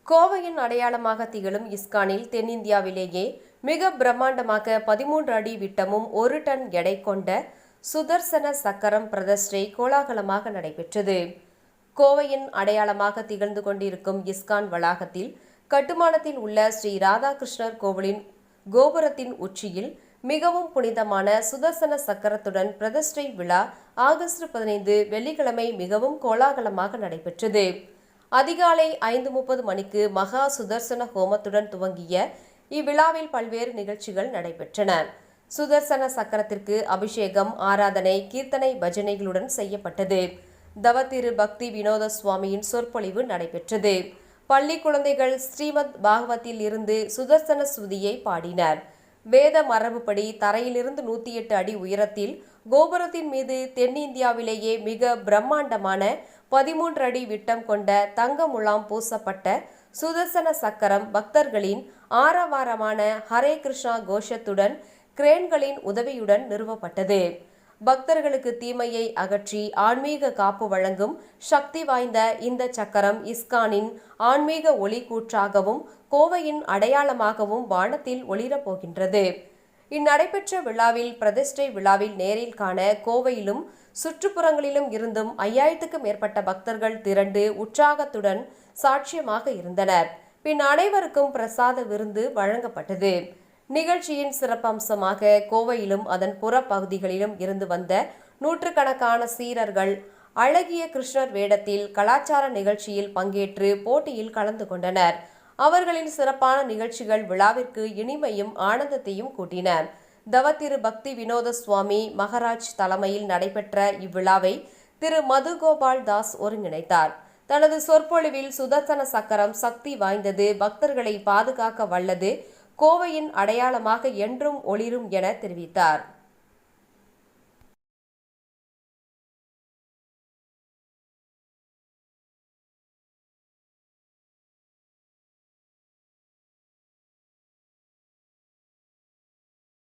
கோவையின் அடையாளமாக திகழும் இஸ்கானில் தென்னிந்தியாவிலேயே மிக பிரம்மாண்டமாக 13 அடி விட்டமும் 1 டன் எடை கொண்ட சுதர்சன சக்கரம் பிரதிஷ்டை கோலாகலமாக நடைபெற்றது. கோவையின் அடையாளமாக திகழ்ந்து கொண்டிருக்கும் இஸ்கான் வளாகத்தில் கட்டுமானத்தில் உள்ள ஸ்ரீ ராதாகிருஷ்ணர் கோவிலின் கோபுரத்தின் உச்சியில் மிகவும் புனிதமான சுதர்சன சக்கரத்துடன் பிரதிஷ்டை விழா ஆகஸ்ட் 15 வெள்ளிக்கிழமை மிகவும் கோலாகலமாக நடைபெற்றது. அதிகாலை 5:30 மணிக்கு மகா சுதர்சன ஹோமத்துடன் துவங்கிய இவ்விழாவில் பல்வேறு நிகழ்ச்சிகள் நடைபெற்றன. சுதர்சன சக்கரத்திற்கு அபிஷேகம், ஆராதனை, கீர்த்தனை, பஜனைகளுடன் செய்யப்பட்டது. தவத்திரு பக்தி வினோத சுவாமியின் சொற்பொழிவு நடைபெற்றது. பள்ளி குழந்தைகள் ஸ்ரீமத் பாகவத்தில் இருந்து சுதர்சன ஸ்துதியை பாடினர். வேத மரபுப்படி தரையிலிருந்து 108 அடி உயரத்தில் கோபுரத்தின் மீது தென்னிந்தியாவிலேயே மிக பிரம்மாண்டமான 13 அடி விட்டம் கொண்ட தங்க முலாம் பூசப்பட்ட சுதர்சன சக்கரம் பக்தர்களின் ஆரவாரமான ஹரே கிருஷ்ணா கோஷத்துடன் கிரேன்களின் உதவியுடன் நிறுவப்பட்டது. பக்தர்களுக்கு தீமையை அகற்றி ஆன்மீக காப்பு வழங்கும் சக்தி வாய்ந்த இந்த சக்கரம் இஸ்கானின் ஆன்மீக ஒளி கூற்றாகவும் கோவையின் அடையாளமாகவும் வானத்தில் ஒளிரப் போகின்றது. இந்நடைபெற்ற விழாவில் பிரதிஷ்டை விழாவில் நேரில் காண கோவையிலும் சுற்றுப்புறங்களிலும் இருந்தும் 5000க்கும் மேற்பட்ட பக்தர்கள் திரண்டு உற்சாகத்துடன் சாட்சியமாக இருந்தனர். பின் அனைவருக்கும் பிரசாத விருந்து வழங்கப்பட்டது. நிகழ்ச்சியின் சிறப்பம்சமாக கோவையிலும் அதன் புற பகுதிகளிலும் இருந்து வந்த நூற்றுக்கணக்கான சீரர்கள் அழகிய கிருஷ்ணர் வேடத்தில் கலாச்சார நிகழ்ச்சியில் பங்கேற்று போட்டியில் கலந்து கொண்டனர். அவர்களின் சிறப்பான நிகழ்ச்சிகள் விழாவிற்கு இனிமையும் ஆனந்தத்தையும் கூட்டின. தவத்திரு பக்தி வினோத சுவாமி மகராஜ் தலைமையில் நடைபெற்ற இவ்விழாவை திரு மதுகோபால் தாஸ் ஒருங்கிணைத்தார். தனது சொற்பொழிவில் சுதர்சன சக்கரம் சக்தி வாய்ந்தது, பக்தர்களை பாதுகாக்க வல்லது, கோவையின் அடையாளமாக என்றும் ஒளிரும் என தெரிவித்தார்.